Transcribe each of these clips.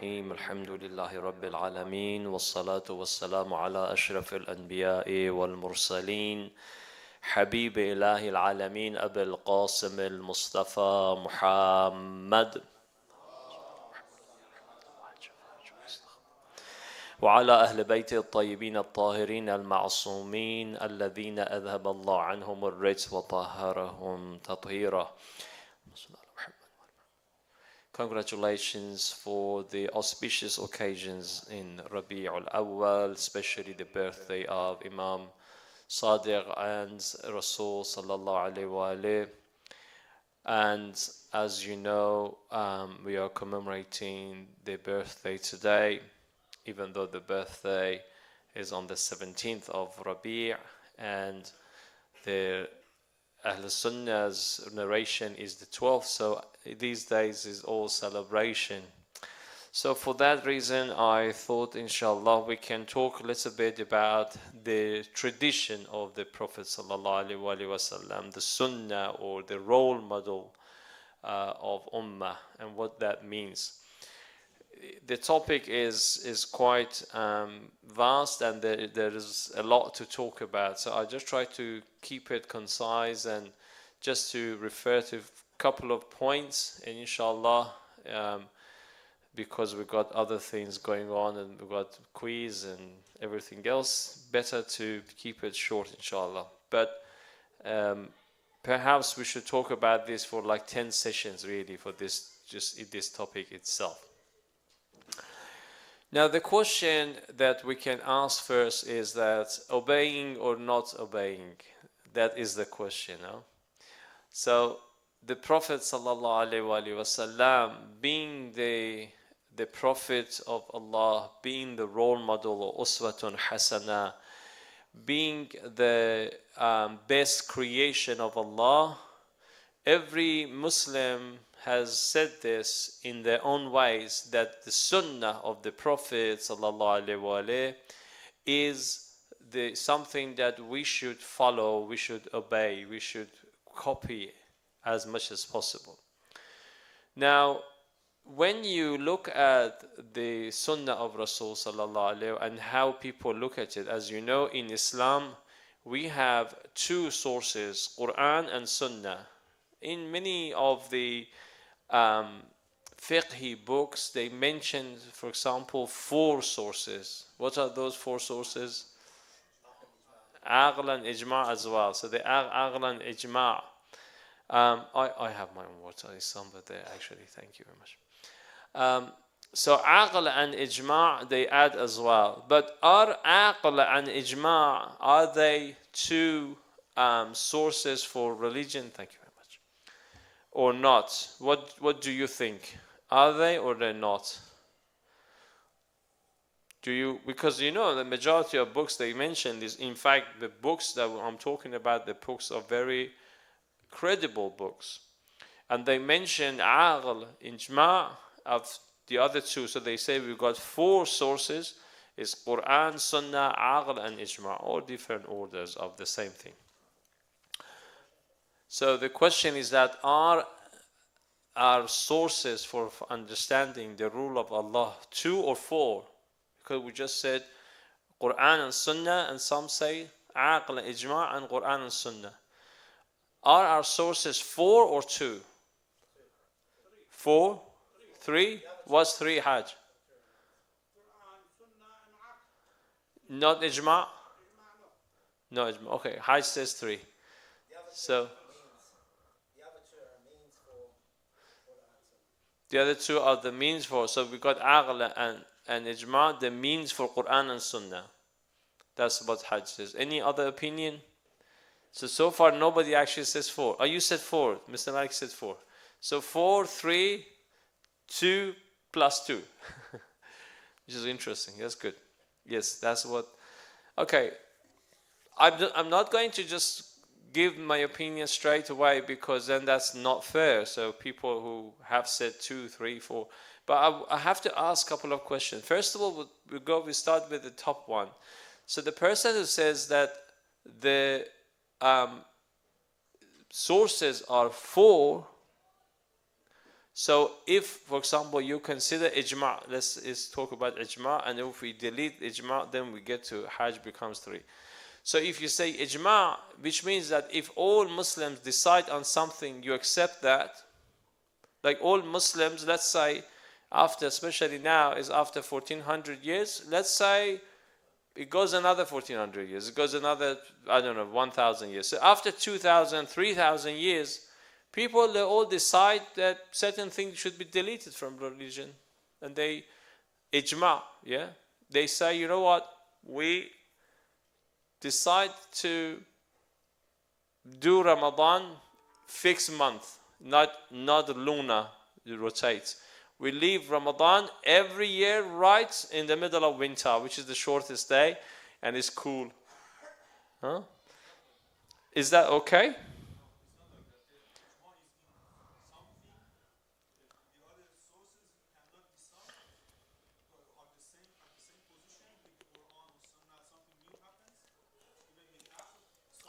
الرحيم الحمد لله رب العالمين والصلاة والسلام على أشرف الأنبياء والمرسلين حبيب إله العالمين أبي القاسم المصطفى محمد وعلى أهل بيت الطيبين الطاهرين المعصومين الذين أذهب الله عنهم الرجس وطهرهم تطهيرا. Congratulations for the auspicious occasions in Rabi' al-Awwal, especially the birthday of Imam Sadiq and Rasul sallallahu alayhi wa alayhi. And as you know, we are commemorating the birthday today, even though the birthday is on the 17th of Rabi' and the Ahl Sunnah's narration is the 12th, so these days is all celebration. So for that reason, I thought inshallah we can talk a little bit about the tradition of the Prophet sallallahu alaihi wasallam, the Sunnah or the role model of Ummah and what that means. The topic is quite vast and there is a lot to talk about, so I just try to keep it concise and just to refer to a couple of points, and inshallah because we've got other things going on and we've got quiz and everything else, better to keep it short inshallah. But perhaps we should talk about this for like 10 sessions really for this topic itself. Now the question that we can ask first is that obeying or not obeying, that is the question. No? So the Prophet ﷺ, being the Prophet of Allah, being the role model or uswatun hasana, being the best creation of Allah, every Muslim has said this in their own ways, that the Sunnah of the Prophet ﷺ is something that we should follow, we should obey, we should copy as much as possible. Now, when you look at the Sunnah of Rasul ﷺ and how people look at it, as you know, in Islam we have two sources, Quran and Sunnah. In many of the fiqh books, they mention, for example, 4 sources. What are those 4 sources? Aql and Ijma' as well. So the Aql and Ijma'. I have my own water. It's somewhere there actually. Thank you very much. So Aql and Ijma' they add as well. But are Aql and Ijma' are they 2 sources for religion? Thank you. Or not? What do you think? Are they or they're not? Because you know the majority of books they mention is, in fact, the books that I'm talking about, the books are very credible books, and they mention aql, ijma' of the other 2. So they say we've got 4 sources: is Quran, Sunnah, aql, and ijma', all different orders of the same thing. So the question is that are our sources for understanding the rule of Allah 2 or 4? Because we just said Quran and Sunnah, and some say Aql and Ijma' and Quran and Sunnah. Are our sources 4 or 2? 4? 3? What's 3, Hajj? Not Ijma'? No Ijma'. Okay, Hajj says 3. So the other 2 are the means for, so we got Aql and Ijma', the means for Quran and Sunnah. That's what Hajj says. Any other opinion? So far nobody actually says 4. Oh, you said 4. Mr. Malik said 4. So 4, 3, 2 plus 2. Which is interesting. That's good. Yes, that's what. Okay. I'm not going to just give my opinion straight away, because then that's not fair. So people who have said 2, 3, 4, but I have to ask a couple of questions. First of all, we start with the top one. So the person who says that the sources are 4, So if, for example, you consider ijma', let's talk about ijma', and if we delete ijma', then we get to Hajj becomes 3. So if you say ijma', which means that if all Muslims decide on something, you accept that. Like all Muslims, let's say, after, especially now, is after 1400 years, let's say it goes another 1400 years, it goes another, I don't know, 1000 years. So after 2000, 3000 years, people, they all decide that certain things should be deleted from religion. And they, ijma', yeah? They say, you know what, we decide to do Ramadan fixed month, not lunar, it rotates. We leave Ramadan every year right in the middle of winter, which is the shortest day, and it's cool. Huh? Is that okay?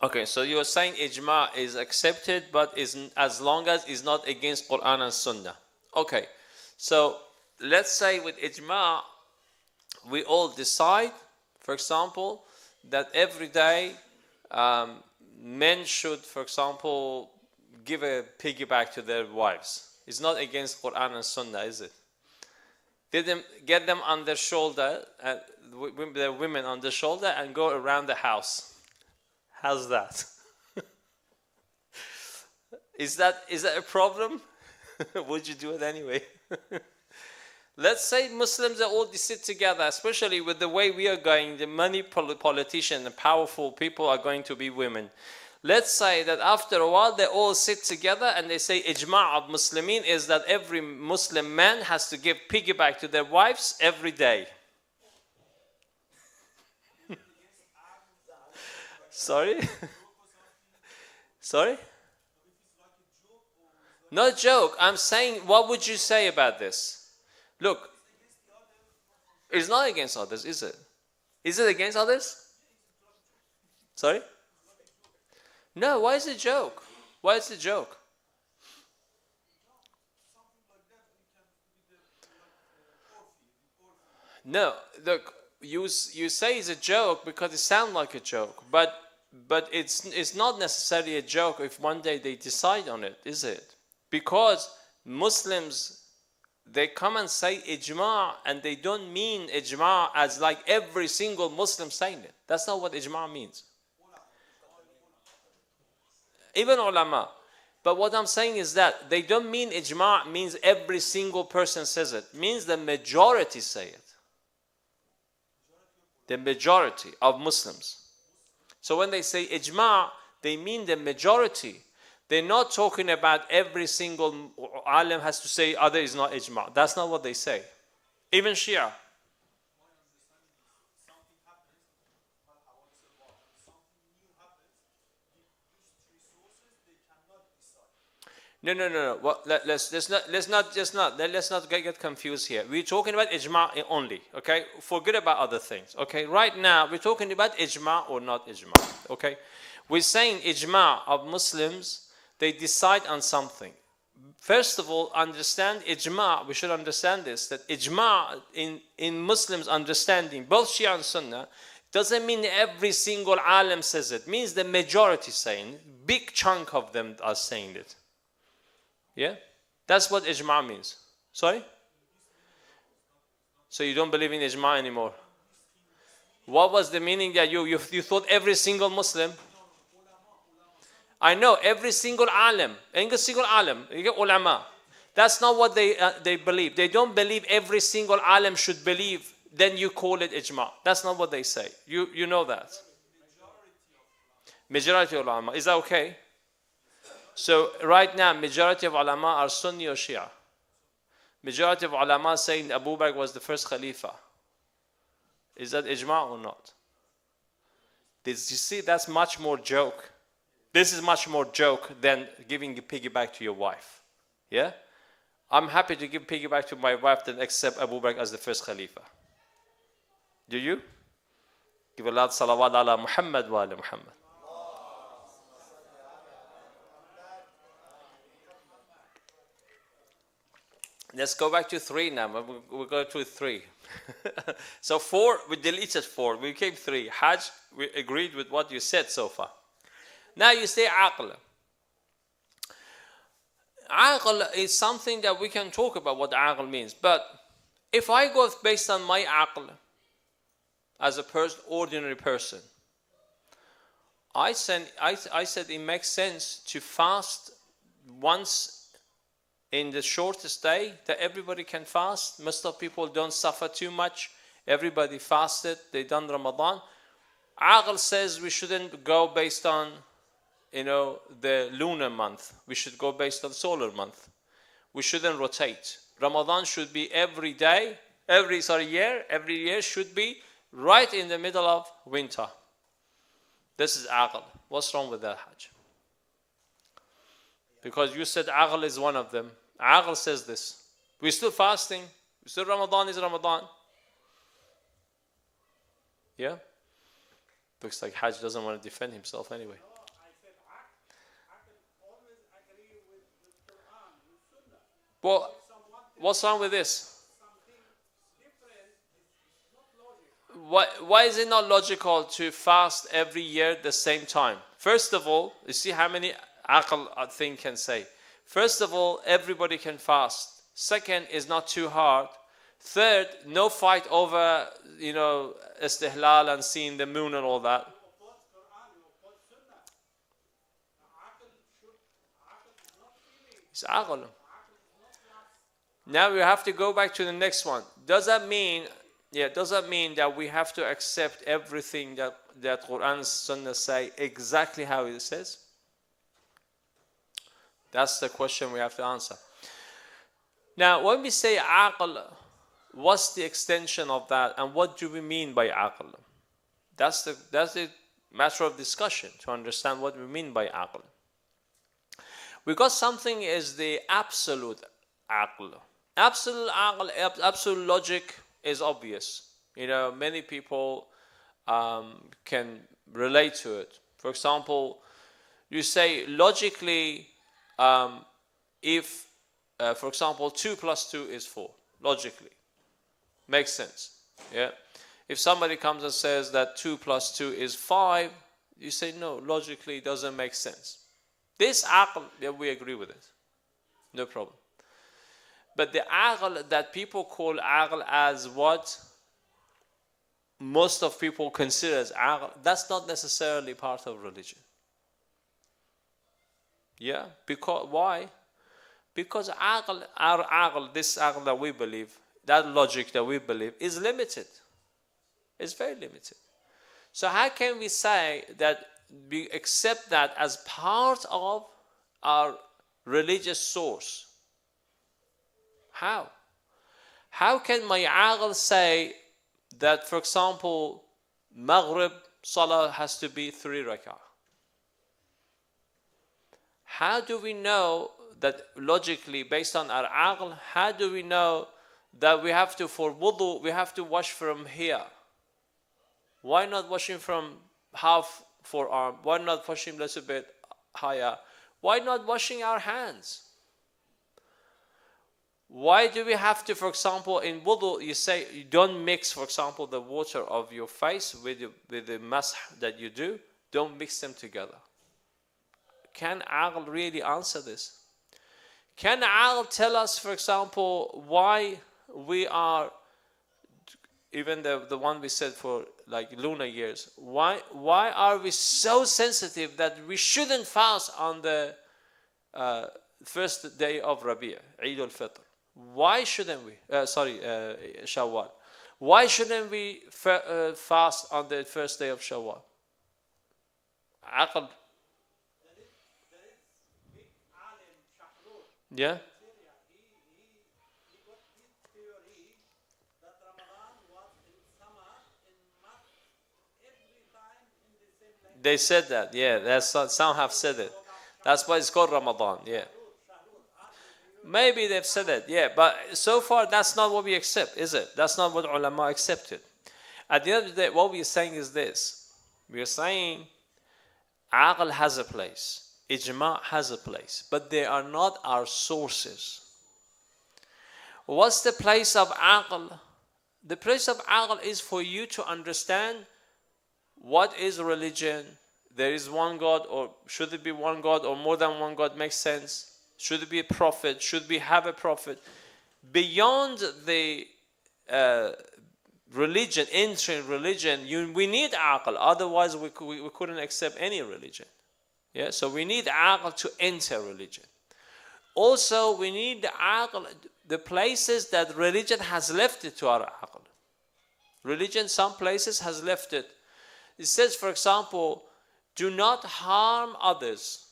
Okay, so you are saying ijma is accepted, but is as long as it's not against Quran and Sunnah. Okay, so let's say with ijma, we all decide, for example, that every day men should, for example, give a piggyback to their wives. It's not against Quran and Sunnah, is it? Get them on their shoulder, the women on the shoulder, and go around the house. How's that? Is that a problem? Would you do it anyway? Let's say Muslims are all sit together, especially with the way we are going, the money politicians, the powerful people are going to be women. Let's say that after a while they all sit together and they say ijma' of Muslimin is that every Muslim man has to give piggyback to their wives every day. Sorry? Sorry? Not a joke. I'm saying, what would you say about this? Look, it's not against others, is it? Is it against others? Sorry? No, why is it a joke? Why is it a joke? No, look, you say it's a joke because it sounds like a joke, but it's not necessarily a joke if one day they decide on it, is it? Because Muslims, they come and say ijma' and they don't mean ijma' as like every single Muslim saying it. That's not what ijma' means. Even ulama. But what I'm saying is that they don't mean ijma' means every single person says it. It means the majority say it. The majority of Muslims. So when they say ijma', they mean the majority. They're not talking about every single alim has to say other is not ijma'. That's not what they say. Even Shia. No. Well, let's not get confused here. We're talking about ijma' only. Okay, forget about other things. Okay, right now we're talking about ijma' or not ijma'. Okay, we're saying ijma' of Muslims. They decide on something. First of all, understand ijma'. We should understand this, that ijma' in Muslims' understanding, both Shia and Sunnah, doesn't mean every single alim says it. It means the majority saying. Big chunk of them are saying it. Yeah? That's what ijma' means. Sorry? So you don't believe in ijma' anymore? What was the meaning that you thought every single Muslim? I know, every single alim, ulama. That's not what they believe. They don't believe every single alim should believe, then you call it ijma'. That's not what they say. You know that. Majority of ulama. Is that okay? So right now, majority of ulama are Sunni or Shia. Majority of ulama saying Abu Bakr was the first Khalifa. Is that ijma' or not? You see, that's much more joke. This is much more joke than giving a piggyback to your wife. Yeah? I'm happy to give piggyback to my wife than accept Abu Bakr as the first Khalifa. Do you? Give a loud salawat ala Muhammad wa ala Muhammad. Let's go back to 3 now. We'll go to 3. So 4, we deleted 4. We became 3. Hajj, we agreed with what you said so far. Now you say aql. Aql is something that we can talk about what aql means. But if I go based on my aql as a ordinary person, I said it makes sense to fast once in the shortest day that everybody can fast. Most of people don't suffer too much. Everybody fasted. They done Ramadan. Aql says we shouldn't go based on, the lunar month. We should go based on solar month. We shouldn't rotate. Ramadan should be every day, every year should be right in the middle of winter. This is aql. What's wrong with that, Hajj? Because you said aql is one of them. Aql says this. We're still fasting. We're still Ramadan is Ramadan. Yeah? Looks like Hajj doesn't want to defend himself anyway. Well, what's wrong with this? Why is it not logical to fast every year at the same time? First of all, you see how many aql thing can say. First of all, everybody can fast. Second, is not too hard. Third, no fight over, istihlal and seeing the moon and all that. It's aql. Now we have to go back to the next one. Does that mean that we have to accept everything that Quran and Sunnah say exactly how it says? That's the question we have to answer. Now, when we say aql, what's the extension of that, and what do we mean by aql? That's the matter of discussion to understand what we mean by aql. Because something is the absolute aql. Absolute aql, absolute logic is obvious. Many people can relate to it. For example, you say logically, if, for example, 2 plus 2 is 4, logically, makes sense. Yeah. If somebody comes and says that 2 plus 2 is 5, you say no, logically it doesn't make sense. This aql, yeah, we agree with it, no problem. But the aql that people call aql as what most of people consider as aql, that's not necessarily part of religion. Yeah, because why? Because aql, our aql, this aql that we believe, that logic that we believe is limited. It's very limited. So how can we say that we accept that as part of our religious source? How? How can my aql say that, for example, Maghrib Salah has to be 3 rak'ah? How do we know that logically, based on our aql, how do we know that we have to, for wudu, we have to wash from here? Why not washing from half forearm? Why not washing a little bit higher? Why not washing our hands? Why do we have to, for example, in wudu, you say you don't mix, for example, the water of your face with the masah that you do, don't mix them together. Can aql really answer this? Can aql tell us, for example, why we are, even the one we said for like lunar years, why are we so sensitive that we shouldn't fast on the first day of Rabi', Eid al-Fitr? Why shouldn't we? Shawwal. Why shouldn't we fast on the first day of Shawwal? Aql. Yeah. They said that. Yeah, some have said it. That's why it's called Ramadan. Yeah. Maybe they've said it, yeah, but so far that's not what we accept, is it? That's not what ulama accepted. At the end of the day, what we're saying is this. We're saying aql has a place, ijma' has a place, but they are not our sources. What's the place of aql? The place of aql is for you to understand what is religion. There is one God, or should it be one God, or more than one God? Makes sense. Should it be a prophet? Should we have a prophet? Beyond the religion, entering religion, we need aql. Otherwise, we couldn't accept any religion. Yeah, so we need aql to enter religion. Also, we need the aql, the places that religion has left it to our aql. Religion, some places has left it. It says, for example, do not harm others.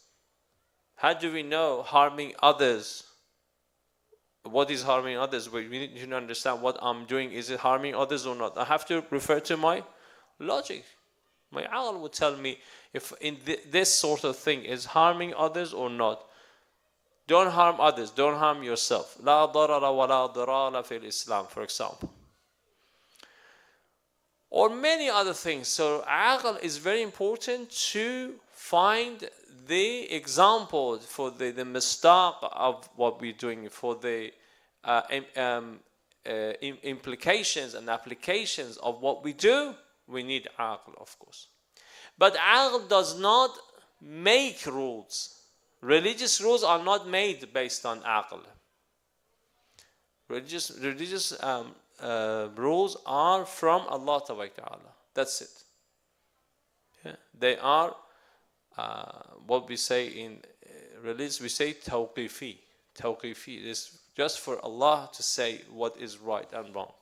How do we know harming others? What is harming others? We need to understand what I'm doing. Is it harming others or not? I have to refer to my logic. My aql would tell me if in this sort of thing is harming others or not. Don't harm others. Don't harm yourself. La darara wa la dirara fil Islam, for example. Or many other things. So aql is very important to find the example for the mistaq of what we're doing, for the implications and applications of what we do. We need aql, of course. But aql does not make rules. Religious rules are not made based on aql. Religious rules are from Allah Ta'ala. That's it. Yeah. They are what we say in religion, we say tawqifi. Tawqifi is just for Allah to say what is right and wrong.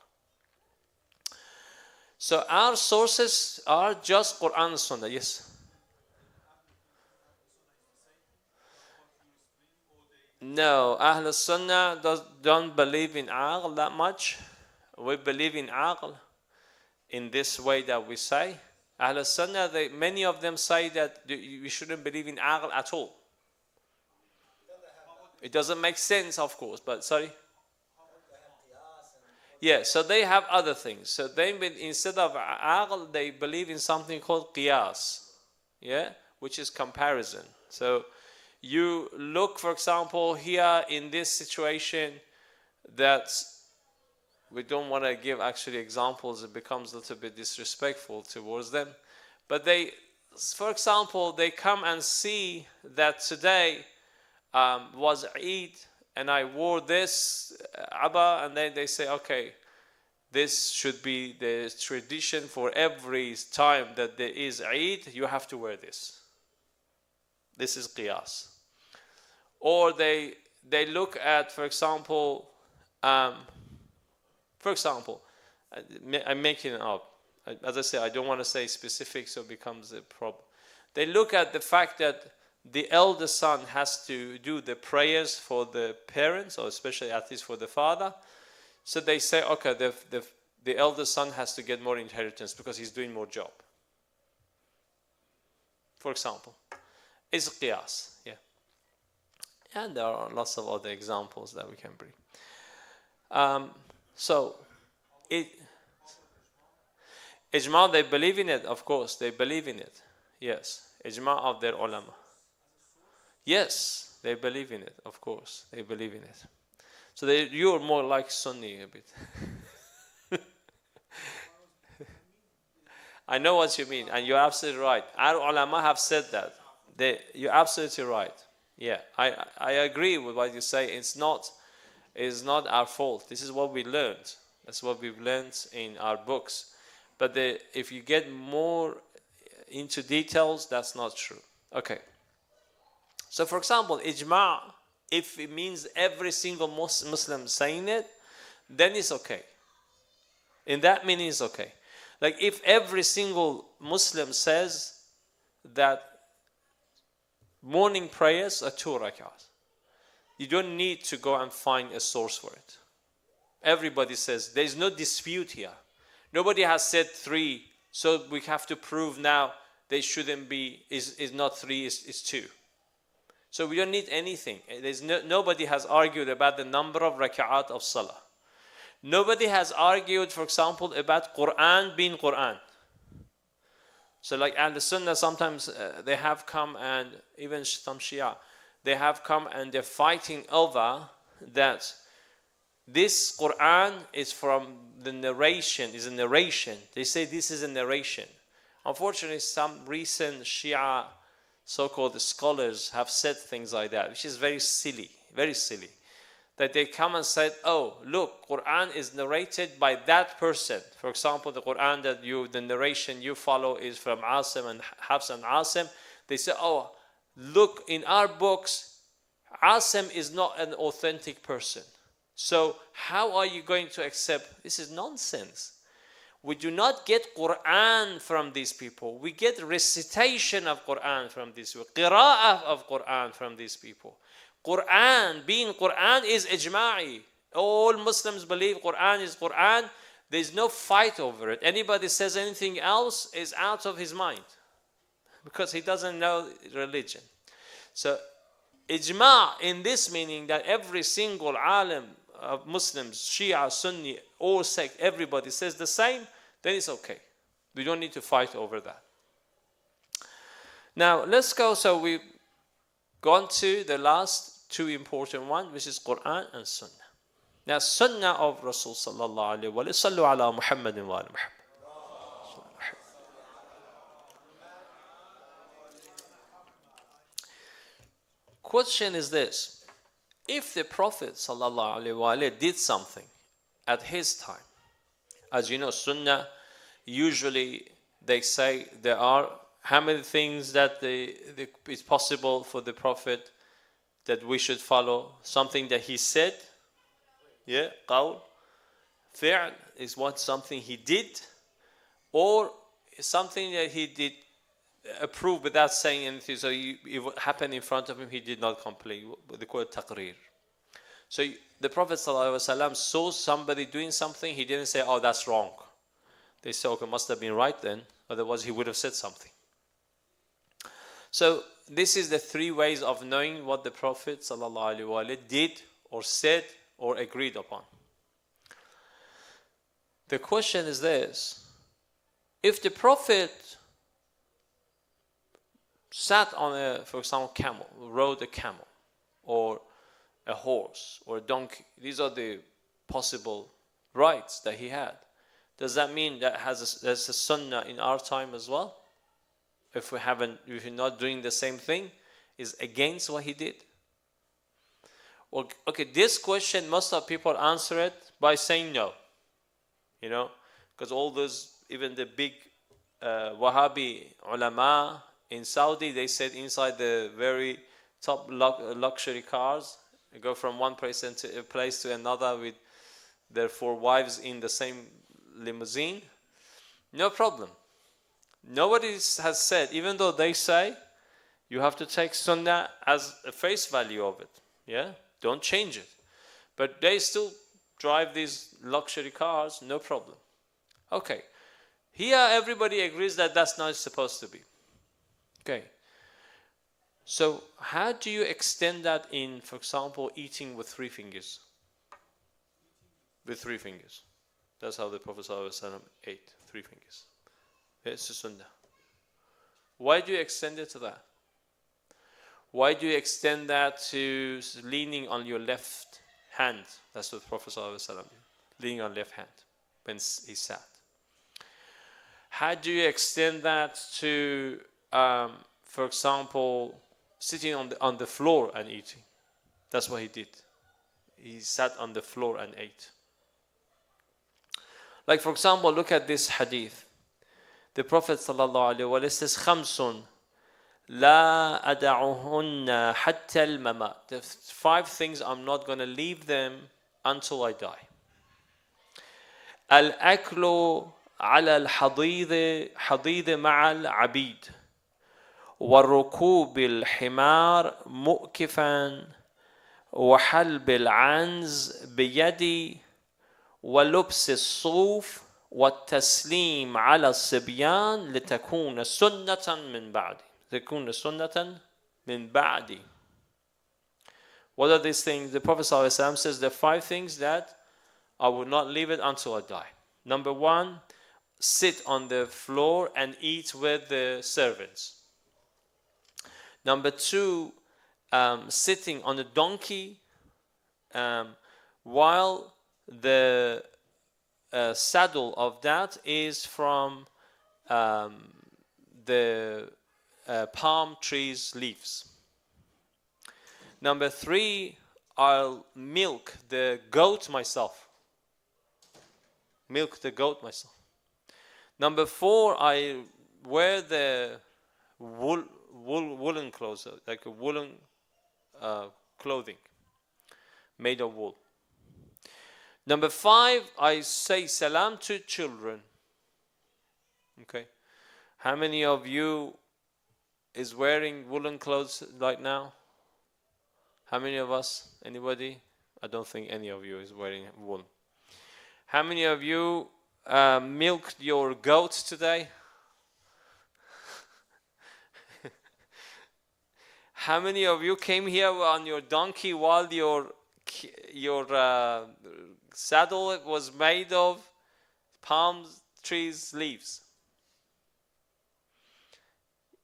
So our sources are just Quran and Sunnah. Yes. No, Ahl Sunnah don't believe in aql that much. We believe in aql in this way that we say. Ahl Sunnah, many of them say that we shouldn't believe in aql at all. It doesn't make sense, of course, but sorry. Yeah, so they have other things. So they, instead of aql, they believe in something called qiyas, yeah, which is comparison. So you look, for example, here in this situation, that we don't want to give actually examples. It becomes a little bit disrespectful towards them. But they, for example, they come and see that today was Eid and I wore this Abba, and then they say, okay, this should be the tradition for every time that there is Eid, you have to wear this. This is qiyas. Or they look at, for example, I'm making it up. As I say, I don't want to say specifics, so it becomes a problem. They look at the fact that the elder son has to do the prayers for the parents, or especially at least for the father. So they say, okay, the elder son has to get more inheritance because he's doing more job. For example, it's qiyas, yeah. And there are lots of other examples that we can bring. Ijma, they believe in it, of course, they believe in it. Yes, ijma of their ulama. Yes, they believe in it, of course, they believe in it. So you're more like Sunni a bit. I know what you mean, and you're absolutely right. Our ulama have said that. You're absolutely right. Yeah, I agree with what you say. It's not our fault. This is what we learned. That's what we've learned in our books. But if you get more into details, that's not true. Okay. So for example, ijma', if it means every single Muslim saying it, then it's okay. In that meaning, it's okay. Like if every single Muslim says that morning prayers are 2 rak'ahs, you don't need to go and find a source for it. Everybody says, there is no dispute here. Nobody has said 3, so we have to prove now they shouldn't be, is not 3, is 2. So we don't need anything. Nobody has argued about the number of rak'at of salah. Nobody has argued, for example, about Quran being Quran. So like Ahl-Sunnah, sometimes they have come, and even some Shia, they have come and they're fighting over that this Quran is from the narration, is a narration. They say this is a narration. Unfortunately, some recent Shia so-called scholars have said things like that, which is very silly, very silly. That they come and said, oh, look, Quran is narrated by that person. For example, the Quran that the narration you follow is from Asim and Hafs and Asim. They say, oh, look, in our books, Asim is not an authentic person. So how are you going to accept? This is nonsense. We do not get Quran from these people. We get recitation of Quran from these people. Qira'ah of Quran from these people. Quran, being Quran is ijma'i. All Muslims believe Quran is Quran. There is no fight over it. Anybody says anything else is out of his mind, because he doesn't know religion. So ijma' in this meaning that every single alim of Muslims, Shia, Sunni, all sect, everybody says the same, then it's okay. We don't need to fight over that. Now let's go. So we've gone to the last two important ones, which is Quran and Sunnah. Now Sunnah of Rasul sallallahu alaihi wa sallam. Sallu ala Muhammadin wa ala Muhammad. Question is this: if the Prophet ﷺ did something at his time, as you know, Sunnah, usually they say there are how many things that it's possible for the Prophet that we should follow? Something that he said, yeah, qawl, fi'l is something he did, or something that he did approve without saying anything. So it happened in front of him, he did not complain. They call it taqreer. So the Prophet ﷺ saw somebody doing something, he didn't say, oh, that's wrong. They say, okay, must have been right then, otherwise he would have said something. So this is the three ways of knowing what the Prophet ﷺ did or said or agreed upon. The question is this: if the Prophet sat on for example, camel, rode a camel, or a horse, or a donkey, these are the possible rights that he had. Does that mean that there's a sunnah in our time as well? If we're not doing the same thing, is against what he did? Well, okay, this question, most of people answer it by saying no. You know, because all those, even the big Wahhabi ulama in Saudi, they said inside the very top luxury cars, they go from one place to another with their 4 wives in the same limousine. No problem. Nobody has said, even though they say you have to take sunnah as a face value of it. Yeah, don't change it. But they still drive these luxury cars, no problem. Okay, here everybody agrees that that's not supposed to be. Okay, so how do you extend that in, for example, eating with 3 fingers? With 3 fingers. That's how the Prophet ﷺ ate, 3 fingers. It's a sunnah. Why do you extend it to that? Why do you extend that to leaning on your left hand? That's what the Prophet ﷺ did, leaning on left hand when he sat. How do you extend that to, for example, sitting on the floor and eating? That's what he did. He sat on the floor and ate. Like, for example, look at this hadith. The Prophet ﷺ says, "Khamsun la ada'uhunna hatta al-mamat." The 5 things I'm not going to leave them until I die. Al-aklu ala al-hadid ma'a al-abid. والركوب الحمار مؤكفا وحلب العنز بيدي ولبس الصوف والتسليم على الصبيان لتكون سنة من بعدي. تكون سنة من بعدي. What are these things? The Prophet ﷺ says there are 5 things that I will not leave it until I die. Number 1, sit on the floor and eat with the servants. Number 2, sitting on a donkey while the saddle of that is from the palm trees leaves. Number 3, I'll milk the goat myself. Milk the goat myself. Number 4, I wear the woolen clothes, like a woolen clothing made of wool. Number 5, I say salam to children. Okay. How many of you is wearing woolen clothes right now? How many of us? Anybody? I don't think any of you is wearing wool. How many of you milked your goat today? How many of you came here on your donkey while your saddle was made of palm trees leaves?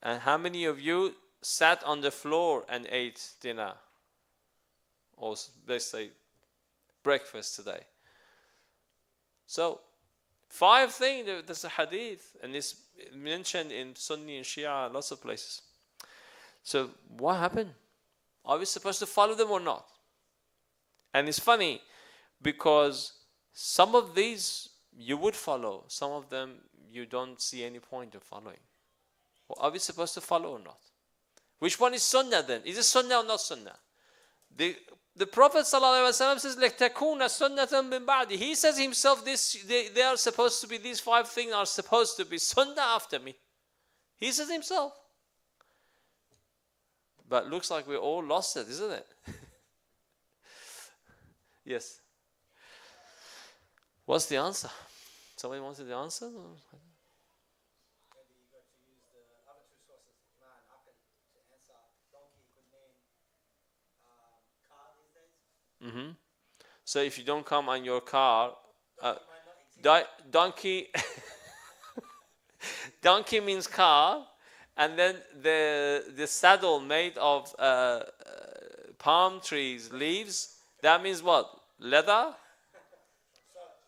And how many of you sat on the floor and ate dinner? Or let's say breakfast today. So 5 things, there's a hadith, and it's mentioned in Sunni and Shia, lots of places. So what happened? Are we supposed to follow them or not? And it's funny because some of these you would follow, some of them you don't see any point of following. Well, are we supposed to follow or not? Which one is sunnah then? Is it sunnah or not sunnah? The Prophet ﷺ says, لَتَكُونَ سُنَّةً مِّن بَعْدِ. He says himself, they are supposed to be, these 5 things are supposed to be sunnah after me. He says himself. But looks like we all lost it, isn't it? Yes. What's the answer? Somebody wanted the answer? Maybe you got to use the other 2 sources, Iman, Aql, to answer. Donkey could mean car these days. So if you don't come on your car, donkey donkey means car, and then the saddle made of palm trees leaves, that means what? Leather?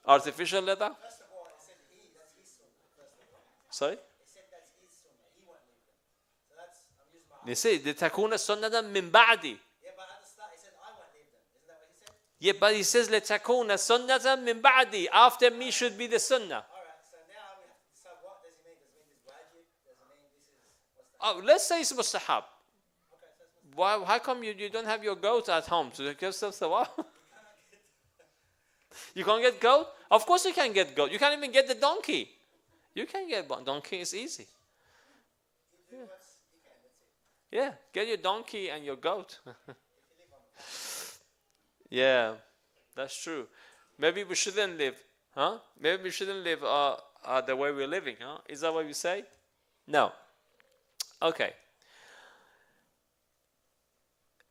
Artificial leather? First of all, it said that's his sunnah. First of all. Sorry? It said that's his sunnah. He won't leave them. So that's, I'm using my... They say, لِتَكُونَ سُنَّةً مِّن بَعْدِ. Yeah, but at the start he said, I won't leave them. Isn't that what he said? Yeah, but he says, لِتَكُونَ سُنَّةً مِّن بَعْدِ. After me should be the sunnah. Alright, so now we have to decide what does he mean? Does it mean this wajib? Does it mean this is... Oh, What's that? let's say it's mustahab. Okay, so it's mustahab. How come you don't have your goat at home to give yourself thawab? You can't get goat? Of course you can get goat. You can't even get the donkey. You can get donkey, it's easy. You do what you can, that's it. Yeah, get your donkey and your goat. If you live on the farm. Yeah, that's true. Maybe we shouldn't live, huh? Maybe we shouldn't live the way we're living, huh? Is that what you say? No. Okay.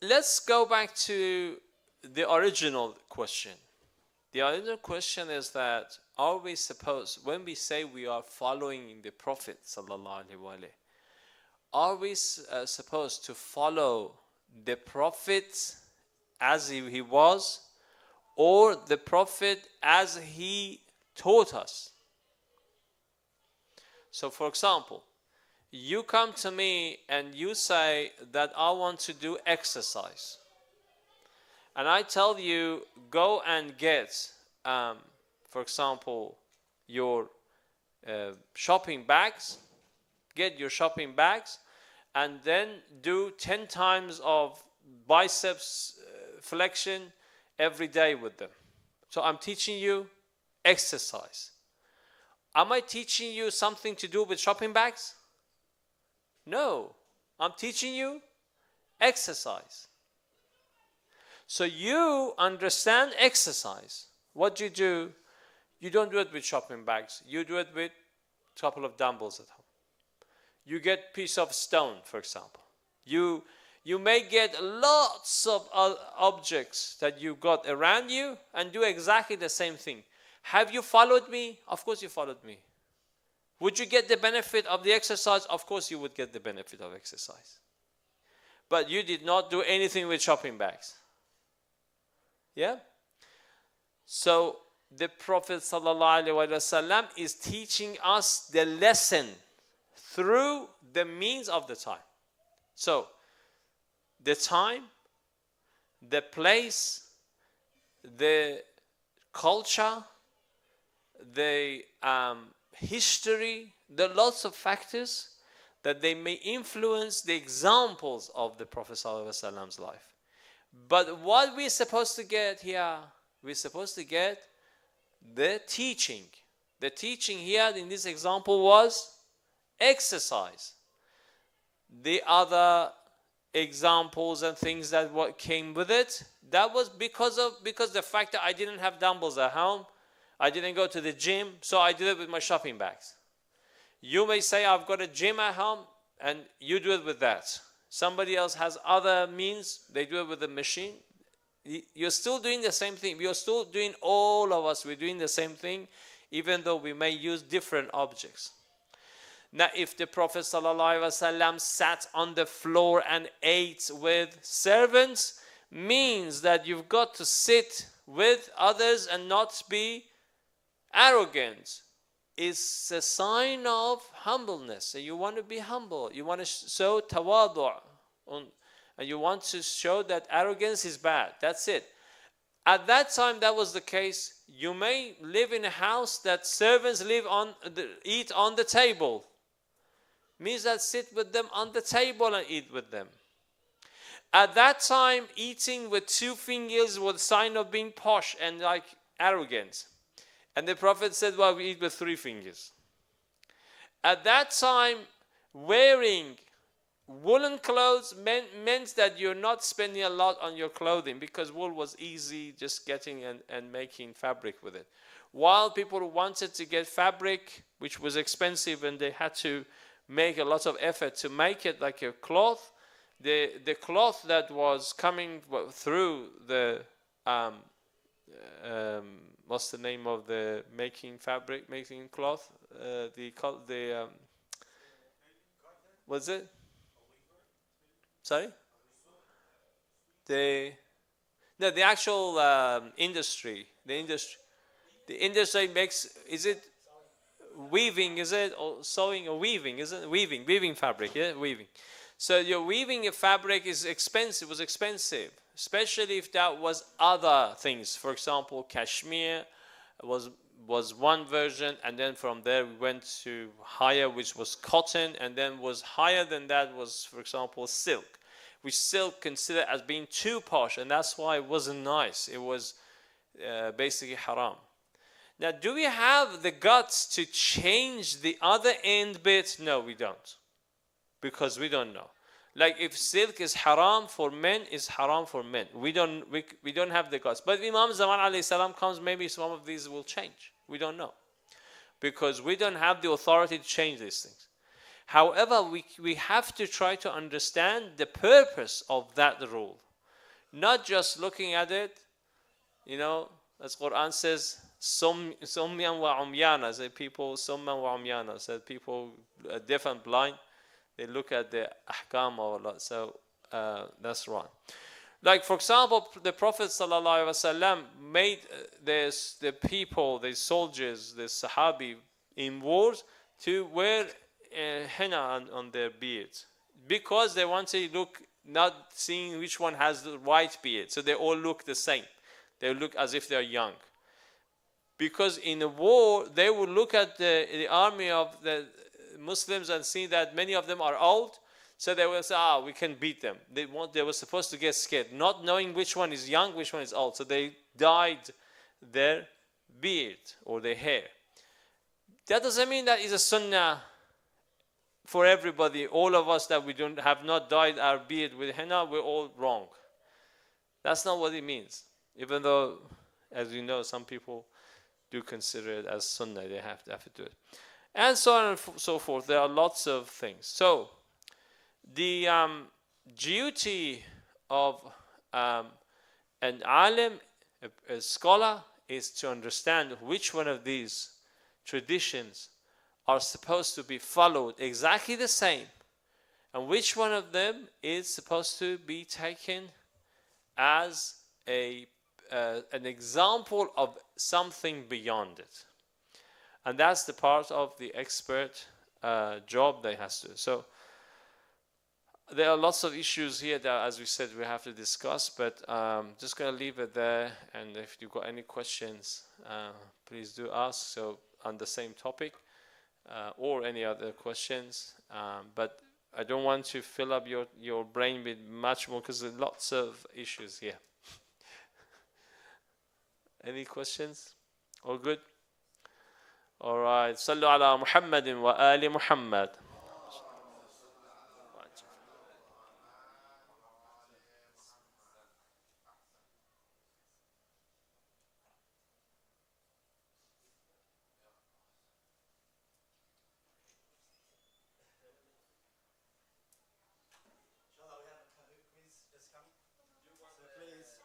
Let's go back to the original question. The original question is that, are we supposed, when we say we are following the Prophet sallallahu alaihi wasallam, are we supposed to follow the Prophet as he was, or the Prophet as he taught us? So for example, you come to me and you say that I want to do exercise. And I tell you, go and get, for example, your shopping bags. Get your shopping bags and then do 10 times of biceps flexion every day with them. So I'm teaching you exercise. Am I teaching you something to do with shopping bags? No. I'm teaching you exercise. So you understand exercise. What you do, you don't do it with shopping bags. You do it with a couple of dumbbells at home. You get piece of stone, for example. You may get lots of objects that you got around you and do exactly the same thing. Have you followed me? Of course you followed me. Would you get the benefit of the exercise? Of course you would get the benefit of exercise. But you did not do anything with shopping bags. Yeah? So the Prophet ﷺ is teaching us the lesson through the means of the time. So the time, the place, the culture, the history, there are lots of factors that they may influence the examples of the Prophet ﷺ's life. But what we're supposed to get here, we're supposed to get the teaching. The teaching here in this example was exercise. The other examples and things that what came with it, that was because the fact that I didn't have dumbbells at home, I didn't go to the gym, so I did it with my shopping bags. You may say I've got a gym at home and you do it with that. Somebody else has other means, they do it with a machine. You're still doing the same thing. You're still doing, all of us, we're doing the same thing, even though we may use different objects. Now, if the Prophet ﷺ sat on the floor and ate with servants, means that you've got to sit with others and not be arrogant. It's a sign of humbleness. So you want to be humble. You want to show tawadu'. And you want to show that arrogance is bad. That's it. At that time, that was the case. You may live in a house that servants eat on the table. Means that sit with them on the table and eat with them. At that time, eating with 2 fingers was a sign of being posh and like arrogant. And the Prophet said, well, we eat with 3 fingers. At that time, wearing woolen clothes meant that you're not spending a lot on your clothing, because wool was easy, just getting and making fabric with it. While people wanted to get fabric, which was expensive, and they had to make a lot of effort to make it like a cloth, the cloth that was coming through the what's the name of the making cloth? What's it? Sorry? The actual industry. The industry makes, is it weaving, is it? Or sewing or weaving, isn't it? Weaving fabric, yeah? Weaving. So you're weaving a fabric is expensive, was expensive, especially if that was other things. For example, cashmere was one version, and then from there we went to higher, which was cotton, and then was higher than that was, for example, silk, which silk considered as being too posh, and that's why it wasn't nice. It was basically haram. Now, do we have the guts to change the other end bit? No, we don't, because we don't know. Like if silk is haram for men, is haram for men. We don't have the guts. But if Imam Zaman alayhi salam comes, maybe some of these will change. We don't know, because we don't have the authority to change these things. However, we have to try to understand the purpose of that rule, not just looking at it, as Quran says, Sumyan wa umyana, said people, Summan wa umyana, said people deaf and blind, they look at the ahkam of Allah. So that's wrong. Like for example, the Prophet ﷺ made the people, the soldiers, the Sahabi in wars to wear henna on their beards, because they want to look, not seeing which one has the white beard, so they all look the same. They look as if they're young. Because in a war, they will look at the army of the Muslims and see that many of them are old, so they will say, we can beat them. They were supposed to get scared, not knowing which one is young, which one is old. So they dyed their beard or their hair. That doesn't mean that is a sunnah for everybody. All of us that we have not dyed our beard with henna, we're all wrong. That's not what it means. Even though, as you know, some people do consider it as sunnah, they have to do it. And so on and so forth. There are lots of things. So, the duty of an alim, a scholar, is to understand which one of these traditions are supposed to be followed exactly the same, and which one of them is supposed to be taken as a an example of something beyond it. And that's the part of the expert job they has to. So there are lots of issues here that, as we said, we have to discuss, but just going to leave it there. And if you've got any questions, please do ask. So on the same topic or any other questions. But I don't want to fill up your brain with much more because there's lots of issues here. Any questions? All good? All right. صلوا على محمد وآل محمد. Inshallah, we have a Kahoot quiz just coming. So please.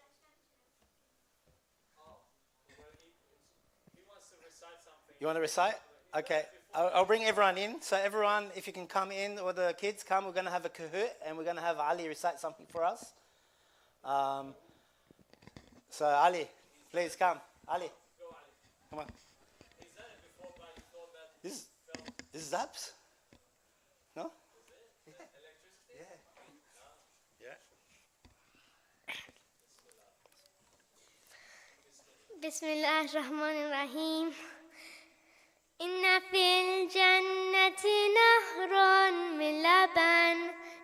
He wants to recite something. You want to recite? Okay. I'll bring everyone in. So everyone, if you can come in, or the kids come, we're going to have a Kahoot, and we're going to have Ali recite something for us. So Ali, please come. Ali, come on. He's done it before, but he thought that This is Zaps? No? electricity. Yeah. بسم الله الرحمن الرحيم إن في الجنة نهرا من لبن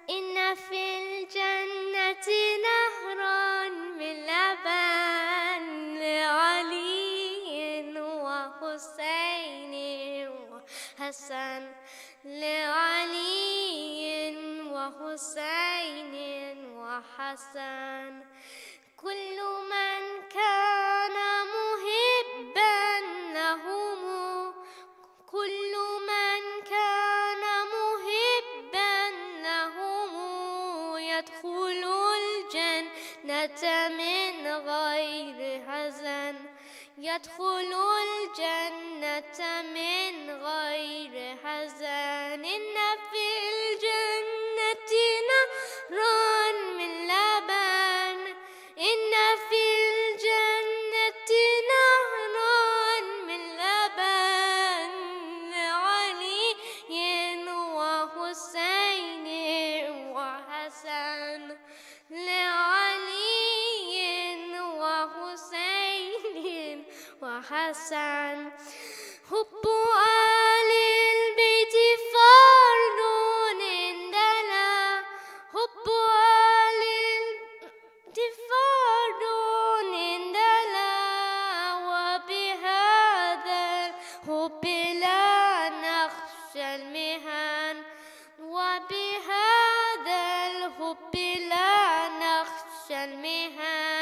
إن في الجنة نهرا من لبن لعلي وحسين وحسن لعلي وحسين وحسن كل من كان محبا لهم كل من كان محبا لهم يدخل الجنة من غير حزن يدخل الجنة من غير حزن إن في الجنة نهرا من لبن إن في الجنة نهرا من لبن لعلي وحسين وحسن لعلي وحسين وحسن حب آل البيت فرض عندنا حب آل البيت فرض عندنا وبهذا الحب لا نخشى المحن وبهذا الحب لا نخشى المحن